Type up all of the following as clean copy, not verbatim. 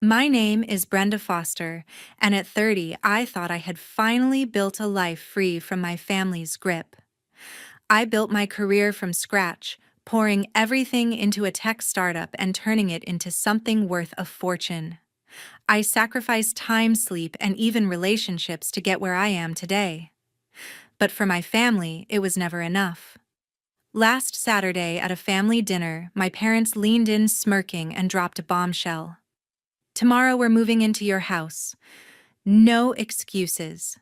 My name is Brenda Foster, and at 30, I thought I had finally built a life free from my family's grip. I built my career from scratch, pouring everything into a tech startup and turning it into something worth a fortune. I sacrificed time, sleep, and even relationships to get where I am today. But for my family, it was never enough. Last Saturday at a family dinner, my parents leaned in smirking and dropped a bombshell. "Tomorrow we're moving into your house. No excuses."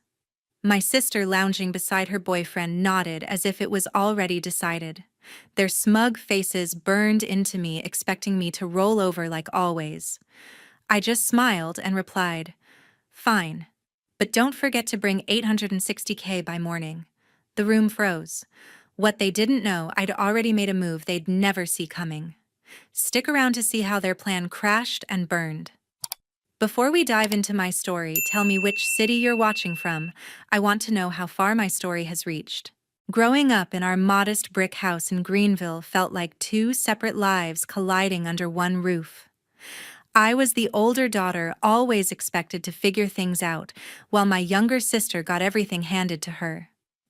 My sister, lounging beside her boyfriend, nodded as if it was already decided. Their smug faces burned into me, expecting me to roll over like always. I just smiled and replied, "Fine. But don't forget to bring 860K by morning." The room froze. What they didn't know, I'd already made a move they'd never see coming. Stick around to see how their plan crashed and burned. Before we dive into my story, tell me which city you're watching from. I want to know how far my story has reached. Growing up in our modest brick house in Greenville felt like two separate lives colliding under one roof. I was the older daughter, always expected to figure things out, while my younger sister got everything handed to her.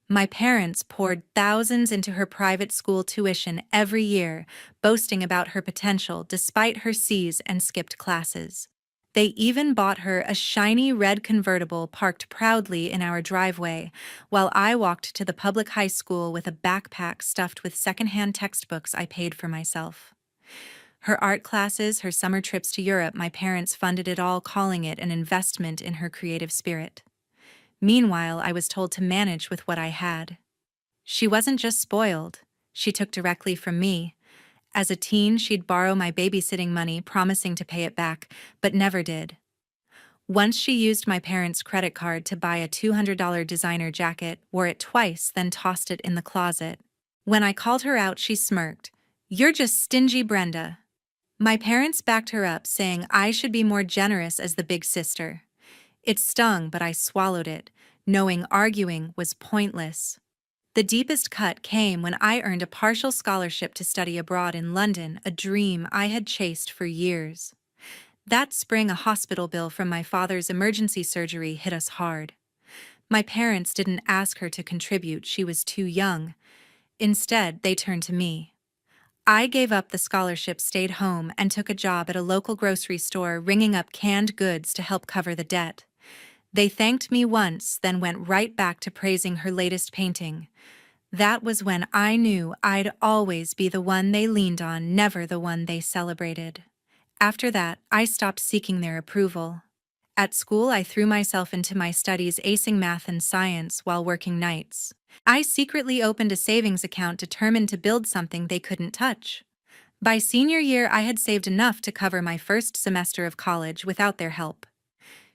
My parents poured thousands into her private school tuition every year, boasting about her potential despite her C's and skipped classes. They even bought her a shiny red convertible parked proudly in our driveway, while I walked to the public high school with a backpack stuffed with secondhand textbooks I paid for myself. Her art classes, her summer trips to Europe, my parents funded it all, calling it an investment in her creative spirit. Meanwhile, I was told to manage with what I had. She wasn't just spoiled, she took directly from me. As a teen, she'd borrow my babysitting money, promising to pay it back, but never did. Once she used my parents' credit card to buy a $200 designer jacket, wore it twice, then tossed it in the closet. When I called her out, she smirked. "You're just stingy, Brenda." My parents backed her up, saying I should be more generous as the big sister. It stung, but I swallowed it, knowing arguing was pointless. The deepest cut came when I earned a partial scholarship to study abroad in London, a dream I had chased for years. That spring, a hospital bill from my father's emergency surgery hit us hard. My parents didn't ask her to contribute, she was too young. Instead, they turned to me. I gave up the scholarship, stayed home, and took a job at a local grocery store, ringing up canned goods to help cover the debt. They thanked me once, then went right back to praising her latest painting. That was when I knew I'd always be the one they leaned on, never the one they celebrated. After that, I stopped seeking their approval. At school, I threw myself into my studies, acing math and science while working nights. I secretly opened a savings account, determined to build something they couldn't touch. By senior year, I had saved enough to cover my first semester of college without their help.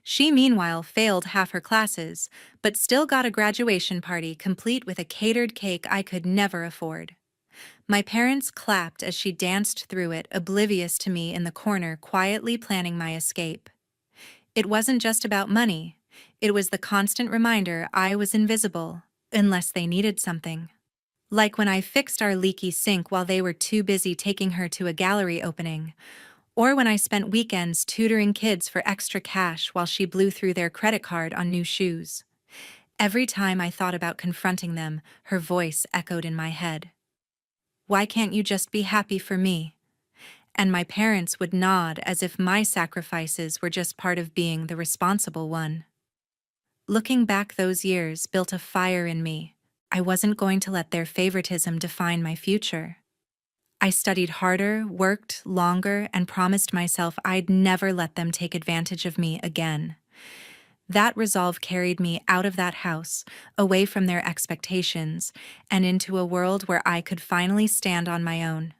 She, meanwhile, failed half her classes, but still got a graduation party complete with a catered cake I could never afford. My parents clapped as she danced through it, oblivious to me in the corner, quietly planning my escape. It wasn't just about money. It was the constant reminder I was invisible, unless they needed something. Like when I fixed our leaky sink while they were too busy taking her to a gallery opening, or when I spent weekends tutoring kids for extra cash while she blew through their credit card on new shoes. Every time I thought about confronting them, her voice echoed in my head. "Why can't you just be happy for me?" And my parents would nod as if my sacrifices were just part of being the responsible one. Looking back, those years built a fire in me. I wasn't going to let their favoritism define my future. I studied harder, worked longer, and promised myself I'd never let them take advantage of me again. That resolve carried me out of that house, away from their expectations, and into a world where I could finally stand on my own.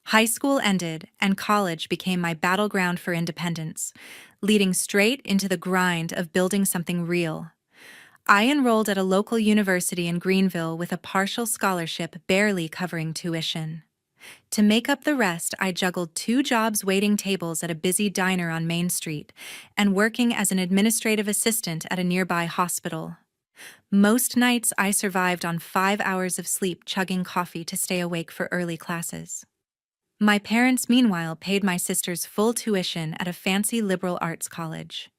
High school ended, and college became my battleground for independence, leading straight into the grind of building something real. I enrolled at a local university in Greenville with a partial scholarship barely covering tuition. To make up the rest, I juggled two jobs, waiting tables at a busy diner on Main Street and working as an administrative assistant at a nearby hospital. Most nights I survived on 5 hours of sleep, chugging coffee to stay awake for early classes. My parents, meanwhile, paid my sister's full tuition at a fancy liberal arts college.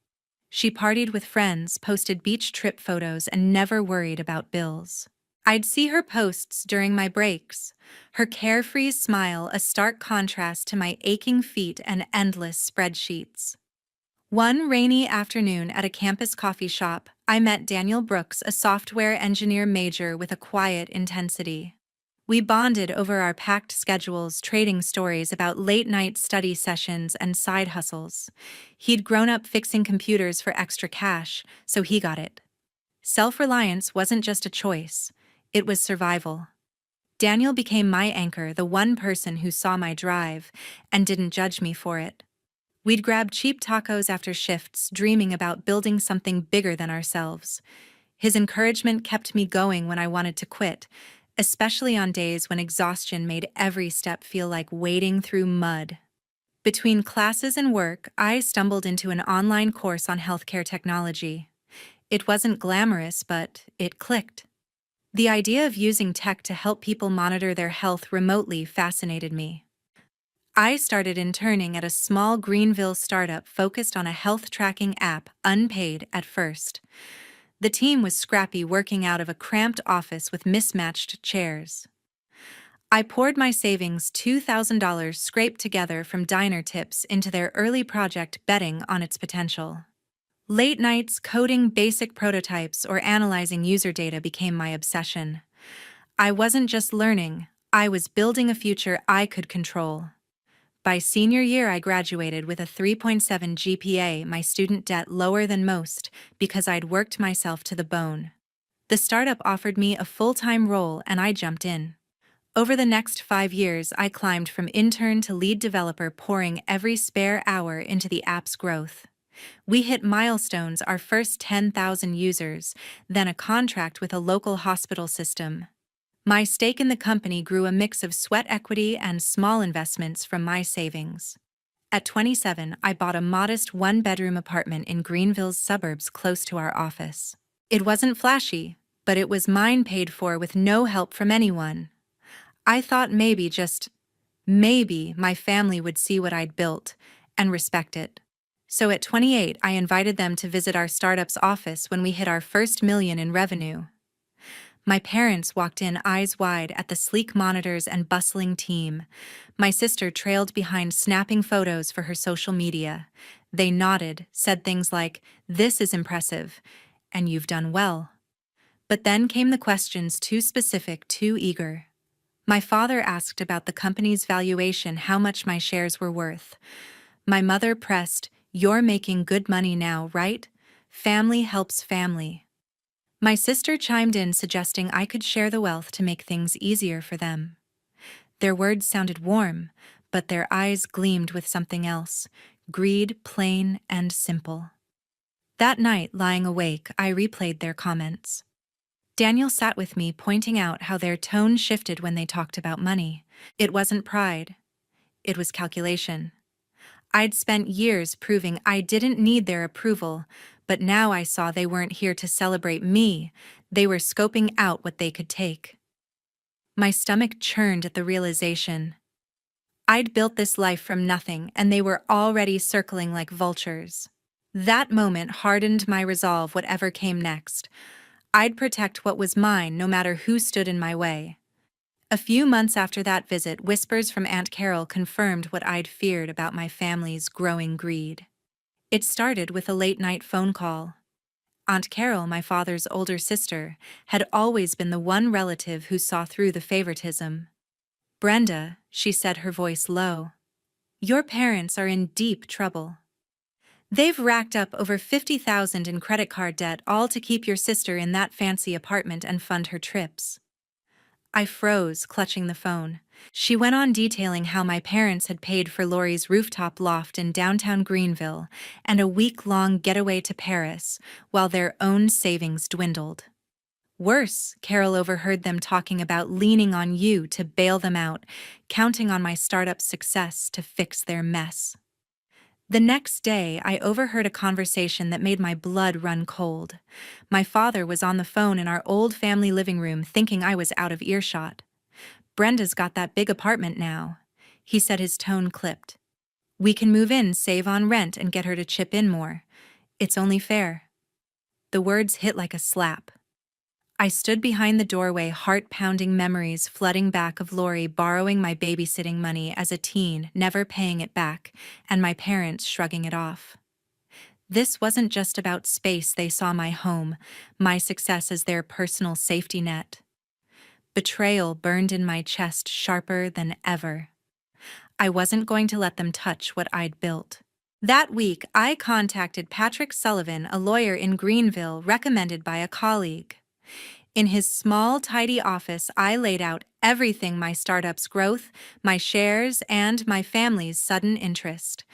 She partied with friends, posted beach trip photos, and never worried about bills. I'd see her posts during my breaks, her carefree smile a stark contrast to my aching feet and endless spreadsheets. One rainy afternoon at a campus coffee shop, I met Daniel Brooks, a software engineer major with a quiet intensity. We bonded over our packed schedules, trading stories about late-night study sessions and side hustles. He'd grown up fixing computers for extra cash, so he got it. Self-reliance wasn't just a choice, it was survival. Daniel became my anchor, the one person who saw my drive and didn't judge me for it. We'd grab cheap tacos after shifts, dreaming about building something bigger than ourselves. His encouragement kept me going when I wanted to quit, especially on days when exhaustion made every step feel like wading through mud. Between classes and work, I stumbled into an online course on healthcare technology. It wasn't glamorous, but it clicked. The idea of using tech to help people monitor their health remotely fascinated me. I started interning at a small Greenville startup focused on a health tracking app, unpaid at first. The team was scrappy, working out of a cramped office with mismatched chairs. I poured my savings, $2,000 scraped together from diner tips, into their early project, betting on its potential. Late nights coding basic prototypes or analyzing user data became my obsession. I wasn't just learning, I was building a future I could control. By senior year, I graduated with a 3.7 GPA, my student debt lower than most, because I'd worked myself to the bone. The startup offered me a full-time role and I jumped in. Over the next 5 years, I climbed from intern to lead developer, pouring every spare hour into the app's growth. We hit milestones: our first 10,000 users, then a contract with a local hospital system. My stake in the company grew, a mix of sweat equity and small investments from my savings. At 27, I bought a modest one-bedroom apartment in Greenville's suburbs close to our office. It wasn't flashy, but it was mine, paid for with no help from anyone. I thought maybe, just maybe, my family would see what I'd built and respect it. So at 28, I invited them to visit our startup's office when we hit our first million in revenue. My parents walked in, eyes wide at the sleek monitors and bustling team. My sister trailed behind, snapping photos for her social media. They nodded, said things like, "This is impressive," and "You've done well." But then came the questions, too specific, too eager. My father asked about the company's valuation, how much my shares were worth. My mother pressed, "You're making good money now, right? Family helps family." My sister chimed in, suggesting I could share the wealth to make things easier for them. Their words sounded warm, but their eyes gleamed with something else: greed, plain and simple. That night, lying awake, I replayed their comments. Daniel sat with me, pointing out how their tone shifted when they talked about money. It wasn't pride, it was calculation. I'd spent years proving I didn't need their approval, but now I saw they weren't here to celebrate me, they were scoping out what they could take. My stomach churned at the realization. I'd built this life from nothing, and they were already circling like vultures. That moment hardened my resolve. Whatever came next, I'd protect what was mine, no matter who stood in my way. A few months after that visit, whispers from Aunt Carol confirmed what I'd feared about my family's growing greed. It started with a late-night phone call. Aunt Carol, my father's older sister, had always been the one relative who saw through the favoritism. "Brenda," she said, her voice low, "your parents are in deep trouble. They've racked up over $50,000 in credit card debt, all to keep your sister in that fancy apartment and fund her trips." I froze, clutching the phone. She went on, detailing how my parents had paid for Lori's rooftop loft in downtown Greenville and a week-long getaway to Paris, while their own savings dwindled. Worse, Carol overheard them talking about leaning on you to bail them out, counting on my startup's success to fix their mess. The next day, I overheard a conversation that made my blood run cold. My father was on the phone in our old family living room, thinking I was out of earshot. "Brenda's got that big apartment now. he said, his tone clipped. "We can move in, save on rent, and get her to chip in more. It's only fair." The words hit like a slap. I stood behind the doorway, heart-pounding memories flooding back of Lori borrowing my babysitting money as a teen, never paying it back, and my parents shrugging it off. This wasn't just about space. They saw my home, my success as their personal safety net. Betrayal burned in my chest sharper than ever. I wasn't going to let them touch what I'd built. That week, I contacted Patrick Sullivan, a lawyer in Greenville recommended by a colleague. In his small, tidy office, I laid out everything: my startup's growth, my shares, and my family's sudden interest.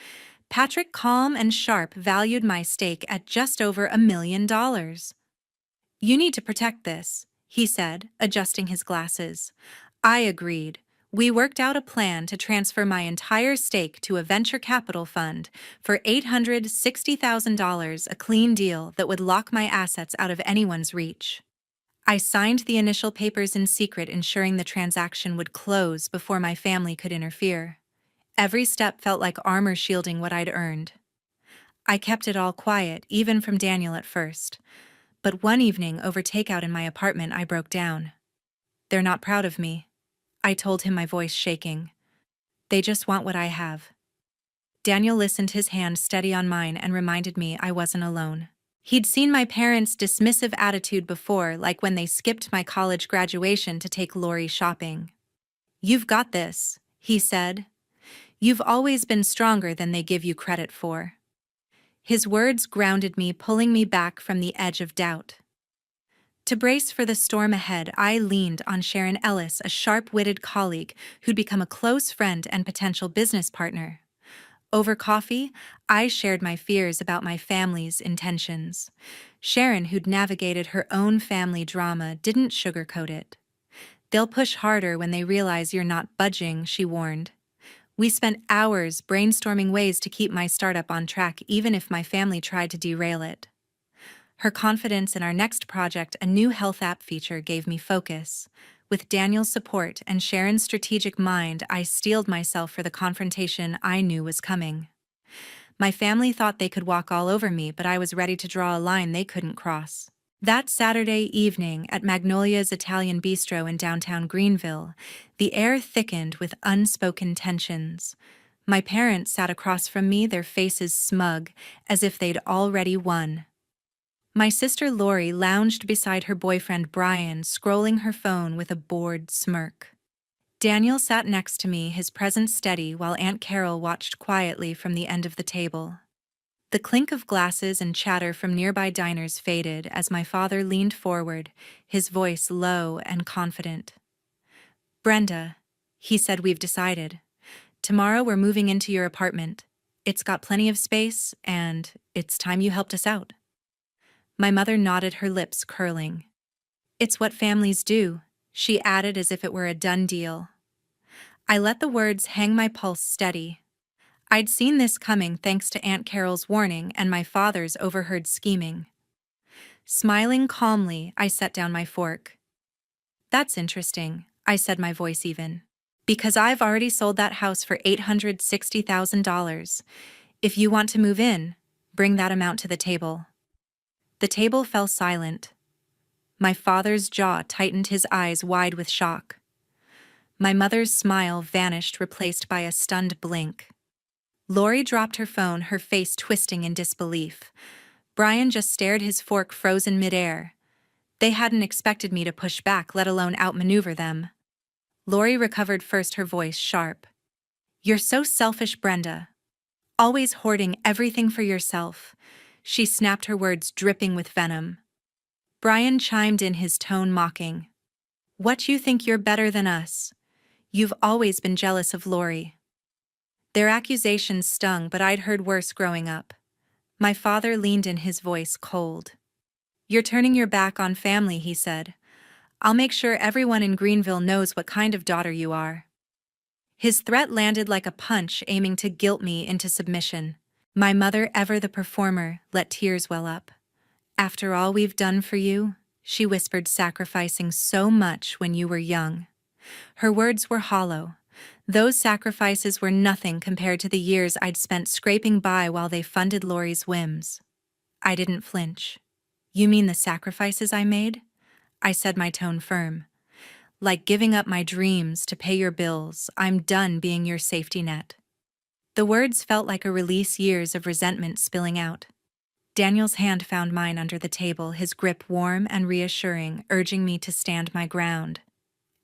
Patrick, calm and sharp, valued my stake at just over $1 million. "You need to protect this," he said, adjusting his glasses. I agreed. We worked out a plan to transfer my entire stake to a venture capital fund for $860,000, a clean deal that would lock my assets out of anyone's reach. I signed the initial papers in secret, ensuring the transaction would close before my family could interfere. Every step felt like armor shielding what I'd earned. I kept it all quiet, even from Daniel at first. But one evening, over takeout in my apartment, I broke down. "They're not proud of me," I told him, my voice shaking. "They just want what I have." Daniel listened, his hand steady on mine, and reminded me I wasn't alone. He'd seen my parents' dismissive attitude before, like when they skipped my college graduation to take Lori shopping. "You've got this," he said. "You've always been stronger than they give you credit for." His words grounded me, pulling me back from the edge of doubt. To brace for the storm ahead, I leaned on Sharon Ellis, a sharp-witted colleague who'd become a close friend and potential business partner. Over coffee, I shared my fears about my family's intentions. Sharon, who'd navigated her own family drama, didn't sugarcoat it. "They'll push harder when they realize you're not budging," she warned. We spent hours brainstorming ways to keep my startup on track, even if my family tried to derail it. Her confidence in our next project, a new health app feature, gave me focus. With Daniel's support and Sharon's strategic mind, I steeled myself for the confrontation I knew was coming. My family thought they could walk all over me, but I was ready to draw a line they couldn't cross. That Saturday evening at Magnolia's Italian Bistro in downtown Greenville, the air thickened with unspoken tensions. My parents sat across from me, their faces smug, as if they'd already won. My sister Lori lounged beside her boyfriend Brian, scrolling her phone with a bored smirk. Daniel sat next to me, his presence steady, while Aunt Carol watched quietly from the end of the table. The clink of glasses and chatter from nearby diners faded as my father leaned forward, his voice low and confident. "Brenda," he said, "we've decided. Tomorrow we're moving into your apartment. It's got plenty of space, and it's time you helped us out." My mother nodded, her lips curling. "It's what families do," she added, as if it were a done deal. I let the words hang, my pulse steady. I'd seen this coming, thanks to Aunt Carol's warning and my father's overheard scheming. Smiling calmly, I set down my fork. "That's interesting," I said, my voice even. "Because I've already sold that house for $860,000. If you want to move in, bring that amount to the table." The table fell silent. My father's jaw tightened, his eyes wide with shock. My mother's smile vanished, replaced by a stunned blink. Lori dropped her phone, her face twisting in disbelief. Brian just stared, his fork frozen midair. They hadn't expected me to push back, let alone outmaneuver them. Lori recovered first, her voice sharp. "You're so selfish, Brenda. Always hoarding everything for yourself." She snapped, her words dripping with venom. Brian chimed in, his tone mocking. "What, you think you're better than us? You've always been jealous of Lori." Their accusations stung, but I'd heard worse growing up. My father leaned in, his voice cold. "You're turning your back on family," he said. "I'll make sure everyone in Greenville knows what kind of daughter you are." His threat landed like a punch, aiming to guilt me into submission. My mother, ever the performer, let tears well up. "After all we've done for you," she whispered, "sacrificing so much when you were young." Her words were hollow. Those sacrifices were nothing compared to the years I'd spent scraping by while they funded Lori's whims. I didn't flinch. You mean the sacrifices I made? I said, my tone firm. Like giving up my dreams to pay your bills, I'm done being your safety net. The words felt like a release, years of resentment spilling out. Daniel's hand found mine under the table, his grip warm and reassuring, urging me to stand my ground.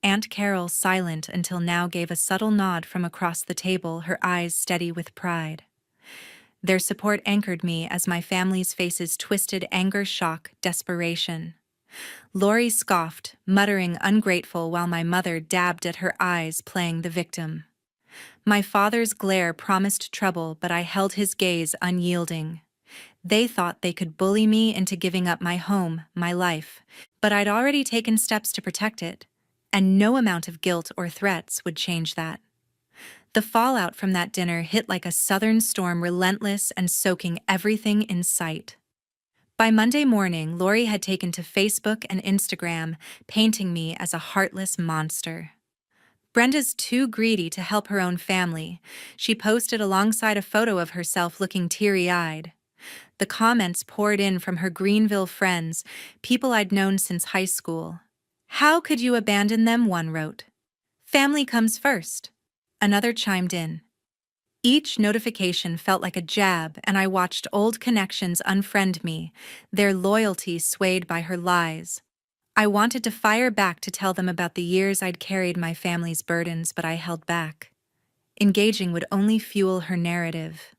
Aunt Carol, silent until now, gave a subtle nod from across the table, her eyes steady with pride. Their support anchored me as my family's faces twisted: anger, shock, desperation. Lori scoffed, muttering ungrateful, while my mother dabbed at her eyes, playing the victim. My father's glare promised trouble, but I held his gaze unyielding. They thought they could bully me into giving up my home, my life, but I'd already taken steps to protect it, and no amount of guilt or threats would change that. The fallout from that dinner hit like a southern storm, relentless and soaking everything in sight. By Monday morning, Lori had taken to Facebook and Instagram, painting me as a heartless monster. Brenda's too greedy to help her own family, she posted alongside a photo of herself looking teary-eyed. The comments poured in from her Greenville friends, people I'd known since high school. How could you abandon them, one wrote. Family comes first. Another chimed in. Each notification felt like a jab, and I watched old connections unfriend me, their loyalty swayed by her lies. I wanted to fire back, to tell them about the years I'd carried my family's burdens, but I held back. Engaging would only fuel her narrative.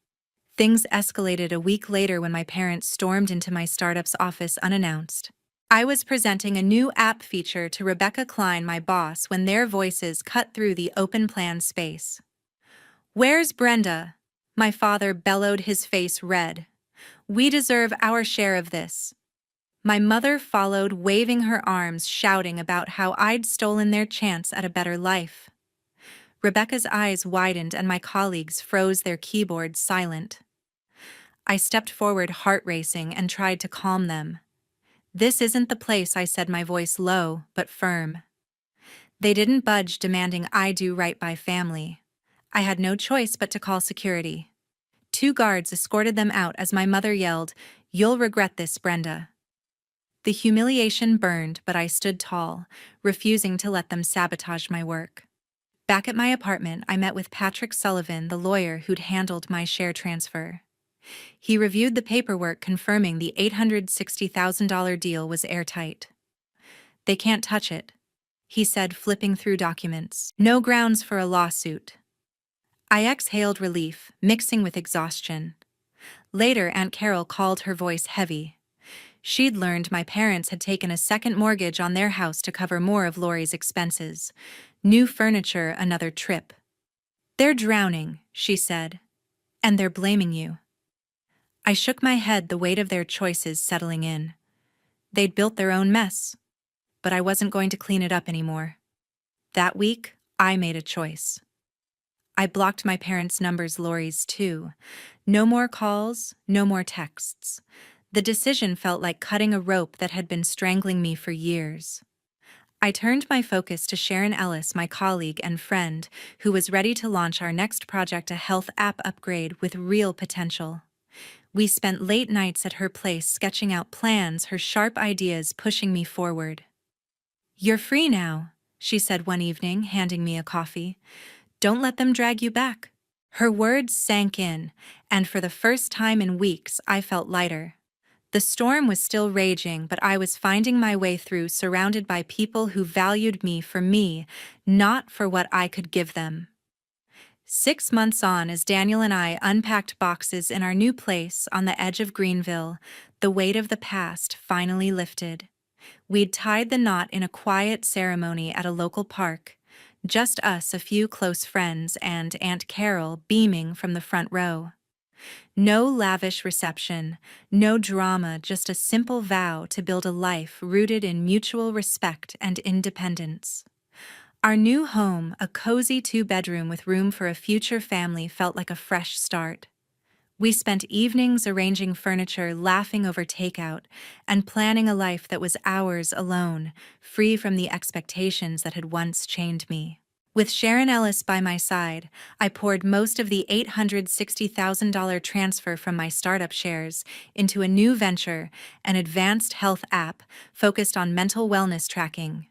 Things escalated a week later when my parents stormed into my startup's office unannounced. I was presenting a new app feature to Rebecca Klein, my boss, when their voices cut through the open plan space. "Where's Brenda?" my father bellowed, his face red. "We deserve our share of this." My mother followed, waving her arms, shouting about how I'd stolen their chance at a better life. Rebecca's eyes widened and my colleagues froze, their keyboards silent. I stepped forward, heart racing, and tried to calm them. "This isn't the place," I said, my voice low but firm. They didn't budge, demanding I do right by family. I had no choice but to call security. 2 guards escorted them out as my mother yelled, "You'll regret this, Brenda." The humiliation burned, but I stood tall, refusing to let them sabotage my work. Back at my apartment, I met with Patrick Sullivan, the lawyer who'd handled my share transfer. He reviewed the paperwork, confirming the $860,000 deal was airtight. "They can't touch it," he said, flipping through documents. "No grounds for a lawsuit." I exhaled relief, mixing with exhaustion. Later, Aunt Carol called, her voice heavy. She'd learned my parents had taken a second mortgage on their house to cover more of Lori's expenses. New furniture, another trip. "They're drowning," she said. "And they're blaming you." I shook my head, the weight of their choices settling in. They'd built their own mess, but I wasn't going to clean it up anymore. That week, I made a choice. I blocked my parents' numbers, Lori's too. No more calls, no more texts. The decision felt like cutting a rope that had been strangling me for years. I turned my focus to Sharon Ellis, my colleague and friend, who was ready to launch our next project, a health app upgrade with real potential. We spent late nights at her place sketching out plans, her sharp ideas pushing me forward. "You're free now," she said one evening, handing me a coffee. "Don't let them drag you back." Her words sank in, and for the first time in weeks, I felt lighter. The storm was still raging, but I was finding my way through, surrounded by people who valued me for me, not for what I could give them. 6 months on, as Daniel and I unpacked boxes in our new place on the edge of Greenville, the weight of the past finally lifted. We'd tied the knot in a quiet ceremony at a local park, just us, a few close friends, and Aunt Carol beaming from the front row. No lavish reception, no drama, just a simple vow to build a life rooted in mutual respect and independence. Our new home, a cozy 2-bedroom with room for a future family, felt like a fresh start. We spent evenings arranging furniture, laughing over takeout, and planning a life that was ours alone, free from the expectations that had once chained me. With Sharon Ellis by my side, I poured most of the $860,000 transfer from my startup shares into a new venture, an advanced health app focused on mental wellness tracking.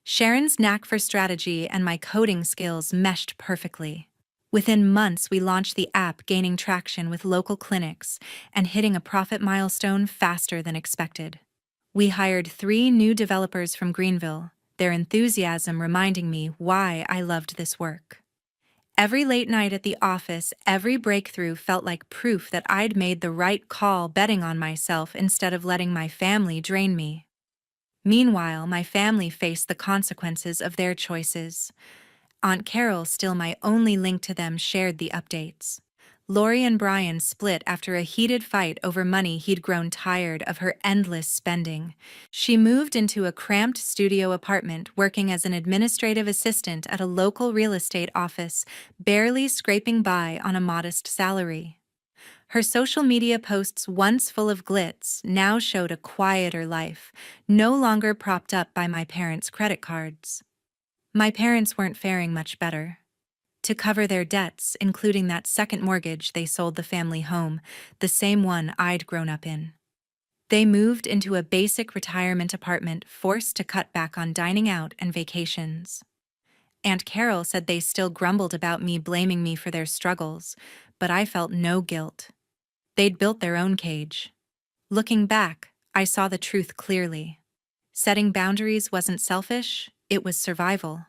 Sharon's knack for strategy and my coding skills meshed perfectly. Within months, we launched the app, gaining traction with local clinics and hitting a profit milestone faster than expected. We hired 3 new developers from Greenville, their enthusiasm reminding me why I loved this work. Every late night at the office, every breakthrough felt like proof that I'd made the right call, betting on myself instead of letting my family drain me. Meanwhile, my family faced the consequences of their choices. Aunt Carol, still my only link to them, shared the updates. Lori and Brian split after a heated fight over money he'd grown tired of her endless spending. She moved into a cramped studio apartment, working as an administrative assistant at a local real estate office, barely scraping by on a modest salary. Her social media posts, once full of glitz, now showed a quieter life, no longer propped up by my parents' credit cards. My parents weren't faring much better. To cover their debts, including that second mortgage, they sold the family home, the same one I'd grown up in. They moved into a basic retirement apartment, forced to cut back on dining out and vacations. Aunt Carol said they still grumbled about me, blaming me for their struggles, but I felt no guilt. They'd built their own cage. Looking back, I saw the truth clearly. Setting boundaries wasn't selfish, it was survival.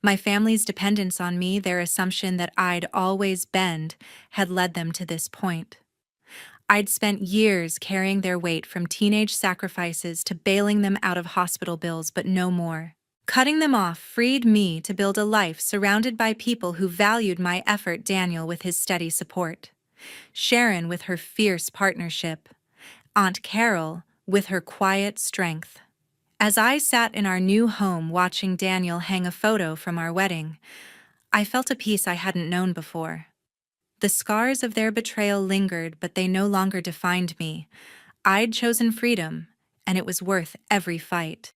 My family's dependence on me, their assumption that I'd always bend, had led them to this point. I'd spent years carrying their weight, from teenage sacrifices to bailing them out of hospital bills, but no more. Cutting them off freed me to build a life surrounded by people who valued my effort. Daniel with his steady support, Sharon with her fierce partnership, Aunt Carol with her quiet strength. As I sat in our new home watching Daniel hang a photo from our wedding, I felt a peace I hadn't known before. The scars of their betrayal lingered, but they no longer defined me. I'd chosen freedom, and it was worth every fight.